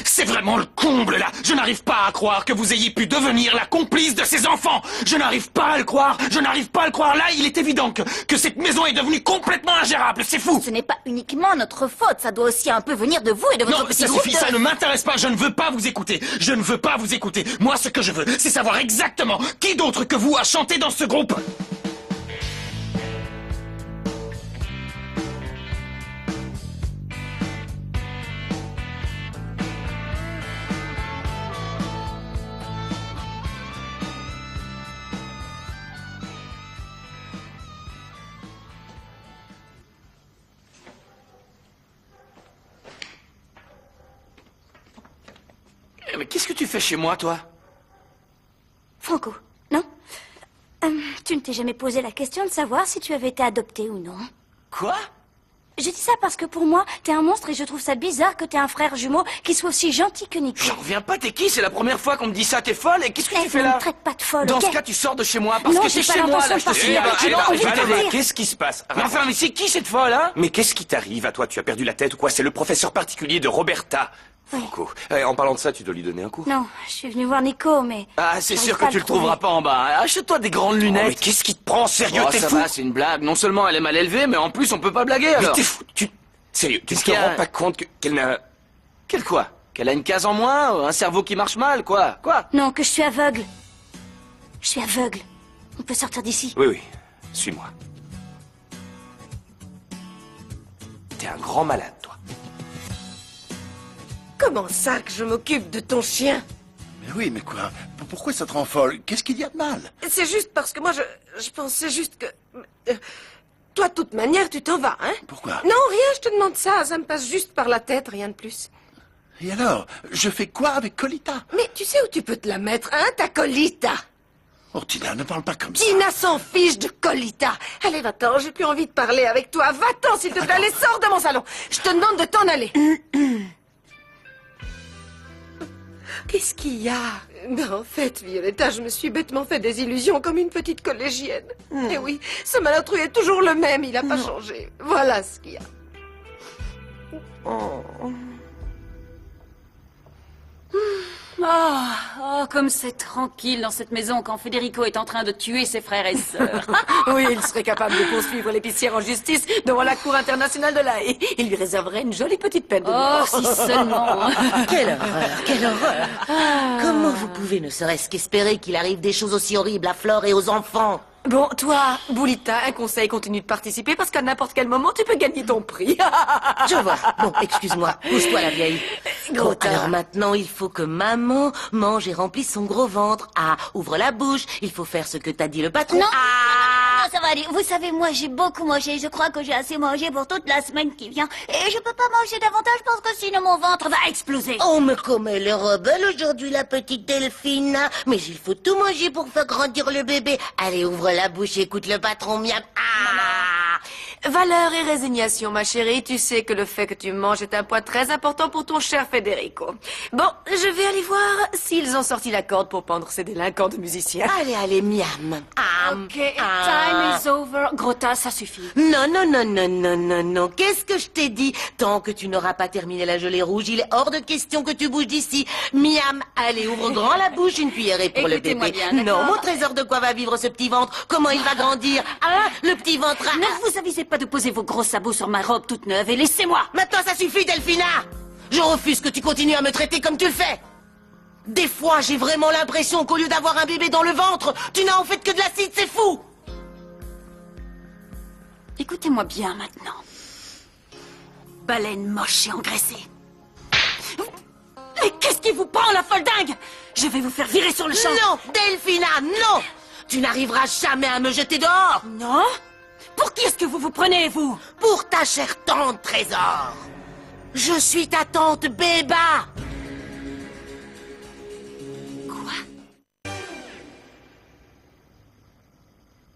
C'est vraiment le comble, là. Je n'arrive pas à croire que vous ayez pu devenir la complice de ces enfants. Je n'arrive pas à le croire. Je n'arrive pas à le croire. Là, il est évident que cette maison est devenue complètement ingérable. C'est fou. Ce n'est pas uniquement notre faute. Ça doit aussi un peu venir de vous et de votre Non, petit ça groupe suffit. de... Ça ne m'intéresse pas. Je ne veux pas vous écouter. Je ne veux pas vous écouter. Moi, ce que je veux, c'est savoir exactement qui d'autre que vous a chanté dans ce groupe. Mais qu'est-ce que tu fais chez moi, toi? Franco, non? Tu ne t'es jamais posé la question de savoir si tu avais été adopté ou non? Quoi? Je dis ça parce que pour moi, t'es un monstre et je trouve ça bizarre que t'aies un frère jumeau qui soit aussi gentil que Nico. J'en reviens pas, t'es qui? C'est la première fois qu'on me dit ça, t'es folle? Et qu'est-ce que tu fais là? Ne me traite pas de folle, Dans ok? ce cas, tu sors de chez moi, parce Non, que j'ai c'est pas chez moi, là, je te l'intention de signale. partir. J'ai pas envie de te Valérie, dire. Qu'est-ce qui se passe? Mais enfin, mais c'est qui cette folle, hein? Mais qu'est-ce qui t'arrive à toi? Tu as perdu la tête ou quoi? C'est le professeur particulier de Roberta. Franco. En parlant de ça, tu dois lui donner un coup. Non, je suis venue voir Nico, mais... Ah, c'est j'arrive sûr pas que à tu le trouver. trouveras pas en bas. Achète-toi des grandes lunettes. Mais qu'est-ce qui te prend? Sérieux, Oh, t'es ça fou? va, c'est une blague. Non seulement elle est mal élevée, mais en plus on peut pas blaguer Mais alors. t'es fou. Sérieux, tu Qu'est-ce te qu'il y a? rends pas compte qu'elle n'a... Quel quoi? Qu'elle a une case en moins? Un cerveau qui marche mal, quoi? Quoi? Non, que je suis aveugle. Je suis aveugle. On peut sortir d'ici. Oui, oui. Suis-moi. T'es un grand malade, toi. Comment ça que je m'occupe de ton chien? Mais oui, mais quoi? Pourquoi ça te rend folle? Qu'est-ce qu'il y a de mal? C'est juste parce que moi, je pensais juste que... toi, de toute manière, tu t'en vas, hein? Pourquoi? Non, rien, je te demande ça. Ça me passe juste par la tête, rien de plus. Et alors? Je fais quoi avec Colita? Mais tu sais où tu peux te la mettre, hein, ta Colita? Oh, Tina, ne parle pas comme ça. Tina s'en fiche de Colita. Allez, va-t'en, j'ai plus envie de parler avec toi. Va-t'en, s'il te plaît, allez, sors de mon salon. Je te demande de t'en aller. Qu'est-ce qu'il y a? Ben, en fait, Violetta, je me suis bêtement fait des illusions comme une petite collégienne. Et oui, ce malentreux est toujours le même, il n'a pas changé. Voilà ce qu'il y a. Oh, comme c'est tranquille dans cette maison quand Federico est en train de tuer ses frères et sœurs. Oui, il serait capable de poursuivre l'épicière en justice devant la Cour internationale de la Haye. Il lui réserverait une jolie petite peine de Oh, mort. si seulement. Quelle horreur, quelle horreur. Comment vous pouvez ne serait-ce qu'espérer qu'il arrive des choses aussi horribles à Flore et aux enfants? Bon, toi, Boulita, un conseil, continue de participer parce qu'à n'importe quel moment, tu peux gagner ton prix. Je vois. Bon, excuse-moi. Pousse-toi, la vieille. Bon, alors maintenant, il faut que maman mange et remplisse son gros ventre. Ah, ouvre la bouche. Il faut faire ce que t'a dit le patron. Non, ça va aller. Vous savez, moi, j'ai beaucoup mangé. Je crois que j'ai assez mangé pour toute la semaine qui vient. Et je peux pas manger davantage parce que sinon mon ventre va exploser. Oh, mais comme elle est rebelle aujourd'hui, la petite Delphine. Mais il faut tout manger pour faire grandir le bébé. Allez, ouvre la bouche et écoute le patron, miam. Ah! Valeur et résignation, ma chérie. Tu sais que le fait que tu manges est un point très important pour ton cher Federico. Bon, je vais aller voir s'ils ont sorti la corde pour pendre ces délinquants de musiciens. Allez, allez, miam. Ok, time is over. Grota, ça suffit. Non, non, non, non, non, non, non. Qu'est-ce que je t'ai dit? Tant que tu n'auras pas terminé la gelée rouge, il est hors de question que tu bouges d'ici. Miam, allez, ouvre grand la bouche, une cuillerée pour le Écoutez-moi bébé. bien, Non, d'accord? mon trésor, de quoi va vivre ce petit ventre? Comment il va grandir? Ah, le petit ventre. Ne vous avisez pas de poser vos gros sabots sur ma robe toute neuve et laissez-moi. Maintenant, ça suffit, Delphina. Je refuse que tu continues à me traiter comme tu le fais. Des fois, j'ai vraiment l'impression qu'au lieu d'avoir un bébé dans le ventre, tu n'as en fait que de l'acide, c'est fou. Écoutez-moi bien maintenant. Baleine moche et engraissée. Mais qu'est-ce qui vous prend, la folle dingue? Je vais vous faire virer sur le champ. Non, Delphina, non! Tu n'arriveras jamais à me jeter dehors. Non? Pour qui est-ce que vous vous prenez, vous? Pour ta chère tante, Trésor. Je suis ta tante Béba.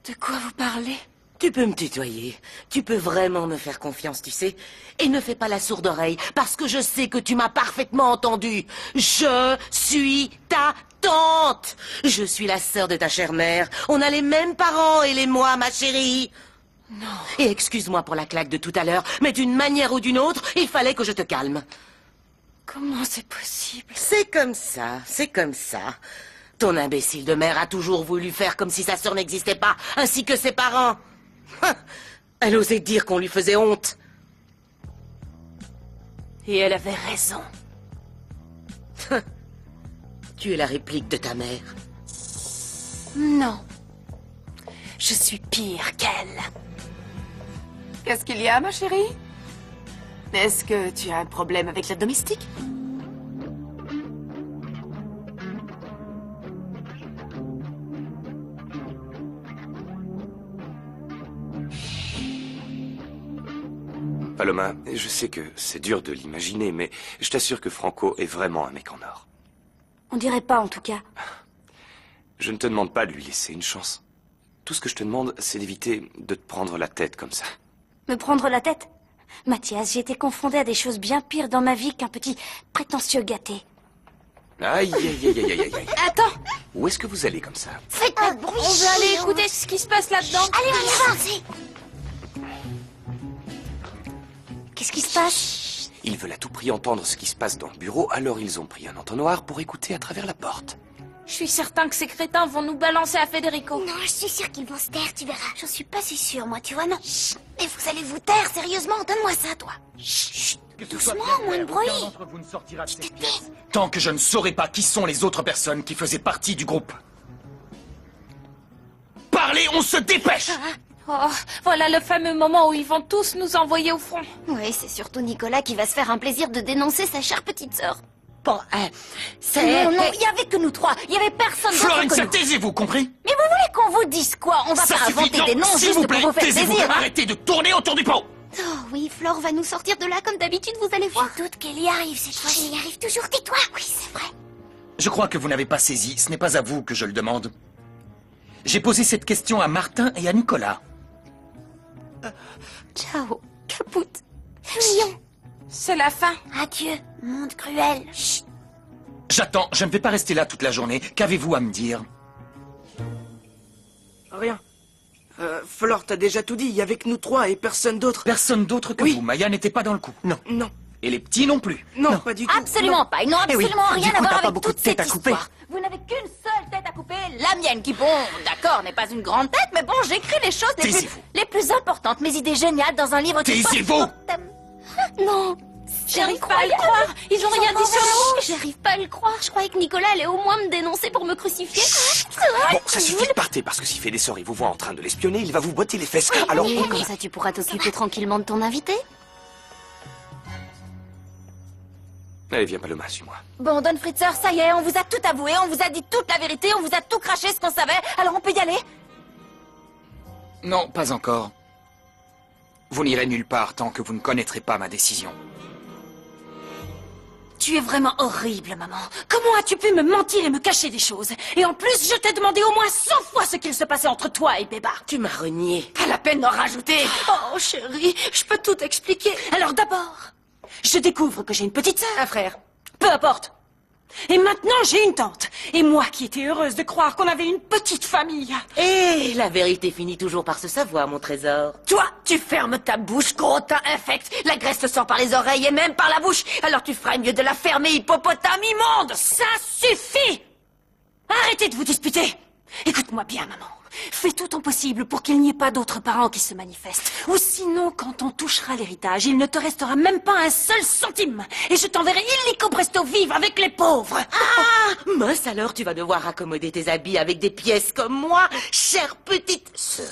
De quoi vous parlez? Tu peux me tutoyer. Tu peux vraiment me faire confiance, tu sais. Et ne fais pas la sourde oreille, parce que je sais que tu m'as parfaitement entendu. Je suis ta tante. Je suis la sœur de ta chère mère. On a les mêmes parents, elle et moi, ma chérie. Non. Et excuse-moi pour la claque de tout à l'heure, mais d'une manière ou d'une autre, il fallait que je te calme. Comment c'est possible? C'est comme ça, c'est comme ça. Ton imbécile de mère a toujours voulu faire comme si sa sœur n'existait pas, ainsi que ses parents. Elle osait dire qu'on lui faisait honte. Et elle avait raison. Tu es la réplique de ta mère. Non. Je suis pire qu'elle. Qu'est-ce qu'il y a, ma chérie? Est-ce que tu as un problème avec la domestique? Paloma, je sais que c'est dur de l'imaginer, mais je t'assure que Franco est vraiment un mec en or. On dirait pas, en tout cas. Je ne te demande pas de lui laisser une chance. Tout ce que je te demande, c'est d'éviter de te prendre la tête comme ça. Me prendre la tête? Mathias, j'ai été confrontée à des choses bien pires dans ma vie qu'un petit prétentieux gâté. Aïe, aïe, aïe, aïe, aïe, aïe. Attends! Où est-ce que vous allez comme ça? Faites pas de bruit! On veut aller écouter ce qui se passe là-dedans. Allez, on y va! Qu'est-ce qui se passe? Ils veulent à tout prix entendre ce qui se passe dans le bureau, alors ils ont pris un entonnoir pour écouter à travers la porte. Je suis certain que ces crétins vont nous balancer à Federico. Non, je suis sûre qu'ils vont se taire, tu verras. J'en suis pas si sûre, moi, tu vois, non. Mais vous allez vous taire, sérieusement, donne-moi ça, toi. Chut, doucement, moins de bruit. Tu te tais. Tant que je ne saurai pas qui sont les autres personnes qui faisaient partie du groupe. Parlez, on se dépêche! Oh, voilà le fameux moment où ils vont tous nous envoyer au front. Oui, c'est surtout Nicolas qui va se faire un plaisir de dénoncer sa chère petite sœur. Bon, Non, non, il y avait que nous trois. Il y avait personne d'autre que Florencia, nous. taisez-vous, compris? Mais vous voulez qu'on vous dise quoi? On va Ça pas suffit, inventer non, des noms s'il juste vous plaît, pour vous faire taisez-vous, plaisir. arrêtez de tourner autour du pot! Oh oui, Flore va nous sortir de là comme d'habitude, vous allez voir. Je doute qu'elle y arrive cette fois. Elle y arrive toujours, tais-toi. Oui, c'est vrai. Je crois que vous n'avez pas saisi, ce n'est pas à vous que je le demande. J'ai posé cette question à Martin et à Nicolas. Ciao, Caput. Mignon. C'est la fin. Adieu, monde cruel. Chut. J'attends, je ne vais pas rester là toute la journée. Qu'avez-vous à me dire? Rien. Flore, t'as déjà tout dit, il y avait que nous trois et personne d'autre. Personne d'autre que Oui. vous. Maya n'était pas dans le coup. Non. Non. Et les petits non plus. Non, pas du tout. Absolument pas. Ils n'ont Eh oui, absolument du rien coup, à t'as voir pas avec beaucoup toute de tête cette à couper. histoire. Vous n'avez qu'une seule tête à couper, la mienne, qui, bon, d'accord, n'est pas une grande tête, mais bon, j'écris les choses Taisez-vous. les plus importantes, mes idées géniales dans un livre qui porte Taisez-vous. son thème. Non, J'arrive pas à le croire. Ils ont rien dit sur nous. J'arrive pas à le croire. Je croyais que Nicolas allait au moins me dénoncer pour me crucifier. Bon, ça suffit de partir, parce que si Fedesor il vous voit en train de l'espionner, il va vous botter les fesses. Alors, Et comme ça, tu pourras t'occuper tranquillement de ton invité. allez, viens Paloma, suis-moi. Bon, Don Fritzer, ça y est, on vous a tout avoué, on vous a dit toute la vérité, on vous a tout craché ce qu'on savait, alors on peut y aller? Non, pas encore. Vous n'irez nulle part tant que vous ne connaîtrez pas ma décision. Tu es vraiment horrible, maman. Comment as-tu pu me mentir et me cacher des choses? Et en plus, je t'ai demandé au moins 100 fois ce qu'il se passait entre toi et Béba. Tu m'as renié. Pas la peine d'en rajouter. Oh, chérie, je peux tout expliquer. Alors d'abord, je découvre que j'ai une petite sœur. Un frère. Peu importe. Et maintenant, j'ai une tante. Et moi qui étais heureuse de croire qu'on avait une petite famille. Et la vérité finit toujours par se savoir, mon trésor. Toi, tu fermes ta bouche, gros tas infect. La graisse te sort par les oreilles et même par la bouche. Alors tu ferais mieux de la fermer, hippopotame immonde. Ça suffit. Arrêtez de vous disputer. Écoute-moi bien, maman. Fais tout ton possible pour qu'il n'y ait pas d'autres parents qui se manifestent. Ou sinon, quand on touchera l'héritage, il ne te restera même pas un seul centime. Et je t'enverrai illico presto vivre avec les pauvres. Ah, mince alors, tu vas devoir raccommoder tes habits avec des pièces comme moi, chère petite sœur.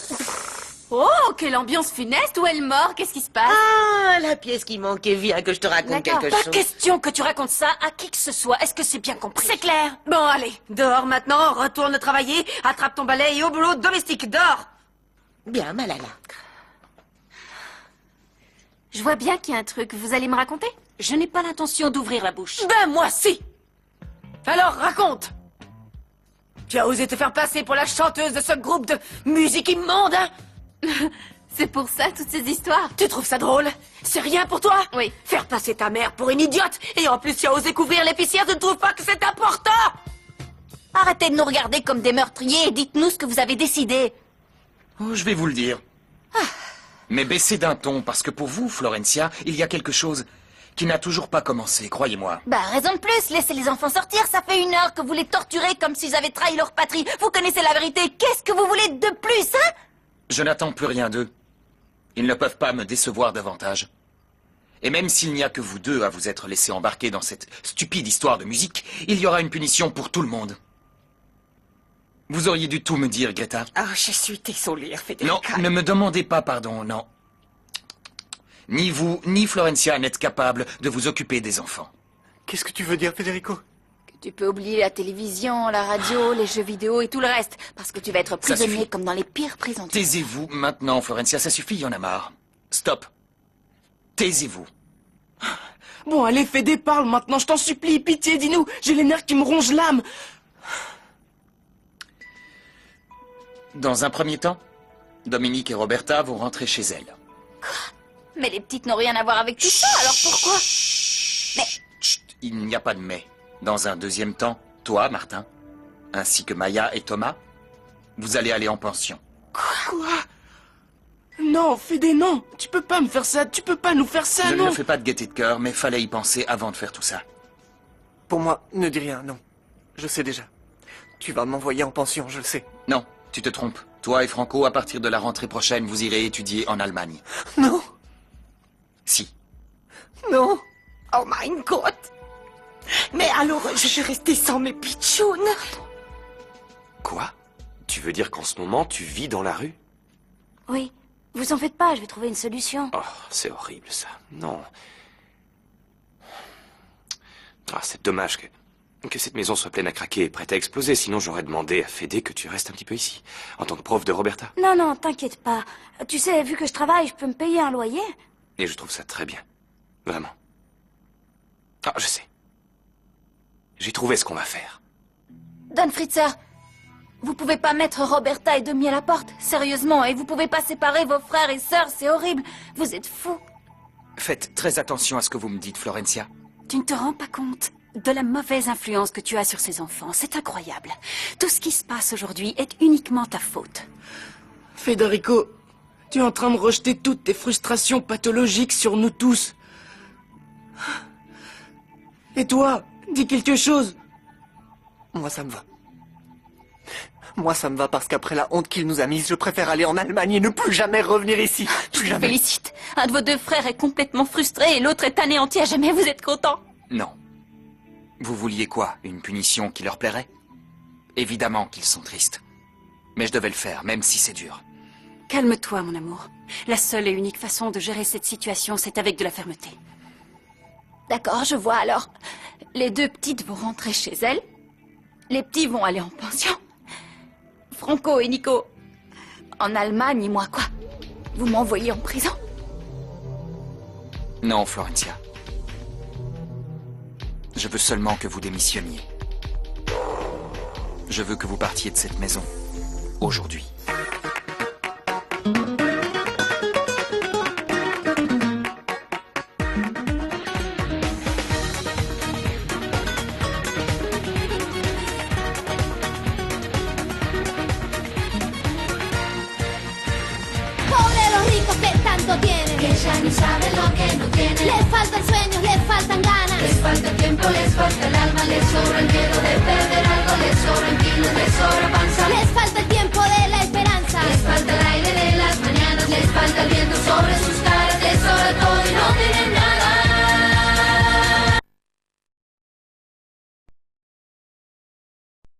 Oh, quelle ambiance funeste. Où est le mort? Qu'est-ce qui se passe? Ah, la pièce qui manquait. Viens que je te raconte quelque Pas chose. question que tu racontes ça à qui que ce soit. Est-ce que c'est bien compris? C'est clair. Bon, allez, dehors maintenant, retourne travailler, attrape ton balai et au boulot domestique, dehors. Bien, Malala. Je vois bien qu'il y a un truc. Vous allez me raconter? Je n'ai pas l'intention d'ouvrir la bouche. Ben, moi, si. Alors, raconte. Tu as osé te faire passer pour la chanteuse de ce groupe de musique immonde, hein? C'est pour ça, toutes ces histoires. Tu trouves ça drôle? C'est rien pour toi? Oui. Faire passer ta mère pour une idiote, et en plus tu as osé couvrir l'épicière, tu ne trouves pas que c'est important? Arrêtez de nous regarder comme des meurtriers et dites-nous ce que vous avez décidé. Oh, je vais vous le dire. Mais baissez d'un ton, parce que pour vous, Florencia, il y a quelque chose qui n'a toujours pas commencé, croyez-moi. Bah, raison de plus, laissez les enfants sortir, ça fait 1 heure que vous les torturez comme s'ils avaient trahi leur patrie. Vous connaissez la vérité, qu'est-ce que vous voulez de plus, hein? Je n'attends plus rien d'eux. Ils ne peuvent pas me décevoir davantage. Et même s'il n'y a que vous deux à vous être laissés embarquer dans cette stupide histoire de musique, il y aura une punition pour tout le monde. Vous auriez dû tout me dire, Greta. Oh, je suis désolée, Federica. Non, ne me demandez pas pardon, non. Ni vous, ni Florencia n'êtes capables de vous occuper des enfants. Qu'est-ce que tu veux dire, Federico? Tu peux oublier la télévision, la radio, les jeux vidéo et tout le reste, parce que tu vas être Ça prisonnier suffit. comme dans les pires prisons. Taisez-vous maintenant, Florencia, ça suffit, il y en a marre. Stop. Taisez-vous. Bon, allez, Fédé, parle maintenant, je t'en supplie, pitié, dis-nous. J'ai les nerfs qui me rongent l'âme. Dans un premier temps, Dominique et Roberta vont rentrer chez elles. Mais les petites n'ont rien à voir avec tout ça, alors pourquoi? Mais... Chut, il n'y a pas de mais. Dans un deuxième temps, toi, Martin, ainsi que Maya et Thomas, vous allez aller en pension. Quoi? Non, Fédé, non. Tu peux pas me faire ça, tu peux pas nous faire ça, Je non. ne fais pas de gaieté de cœur, mais fallait y penser avant de faire tout ça. Pour moi, ne dis rien, non. Je sais déjà. Tu vas m'envoyer en pension, je le sais. Non, tu te trompes. Toi et Franco, à partir de la rentrée prochaine, vous irez étudier en Allemagne. Non. Si. Non. Oh my God. Mais alors, je vais rester sans mes pitchounes. Quoi? Tu veux dire qu'en ce moment, tu vis dans la rue? Oui, vous en faites pas, je vais trouver une solution. Oh, c'est horrible, ça. Non. Ah, c'est dommage que cette maison soit pleine à craquer et prête à exploser. Sinon, j'aurais demandé à Fédé que tu restes un petit peu ici, en tant que prof de Roberta. Non, non, t'inquiète pas. Tu sais, vu que je travaille, je peux me payer un loyer. Et je trouve ça très bien. Vraiment. Ah, je sais. J'ai trouvé ce qu'on va faire. Don Fritzer, vous pouvez pas mettre Roberta et Demi à la porte, sérieusement, et vous pouvez pas séparer vos frères et sœurs, c'est horrible. Vous êtes fous. Faites très attention à ce que vous me dites, Florencia. Tu ne te rends pas compte de la mauvaise influence que tu as sur ces enfants. C'est incroyable. Tout ce qui se passe aujourd'hui est uniquement ta faute. Federico, tu es en train de rejeter toutes tes frustrations pathologiques sur nous tous. Et toi, dis quelque chose. Moi, ça me va. Moi, ça me va parce qu'après la honte qu'il nous a mise, je préfère aller en Allemagne et ne plus jamais revenir ici. Plus Je jamais. vous félicite. Un de vos deux frères est complètement frustré et l'autre est anéanti à jamais. Vous êtes content? Non. Vous vouliez quoi? Une punition qui leur plairait? Évidemment qu'ils sont tristes. Mais je devais le faire, même si c'est dur. Calme-toi, mon amour. La seule et unique façon de gérer cette situation, c'est avec de la fermeté. D'accord, je vois alors. Les deux petites vont rentrer chez elles. Les petits vont aller en pension. Franco et Nico en Allemagne et moi quoi? Vous m'envoyez en prison? Non, Florencia. Je veux seulement que vous démissionniez. Je veux que vous partiez de cette maison. Aujourd'hui. Pobre los ricos que tanto tienen, que ya ni saben lo que no tienen. Les faltan sueños, les faltan ganas, les falta tiempo, les falta el alma, les sobra el miedo de perder algo, les sobran kilos, les sobra panza, les falta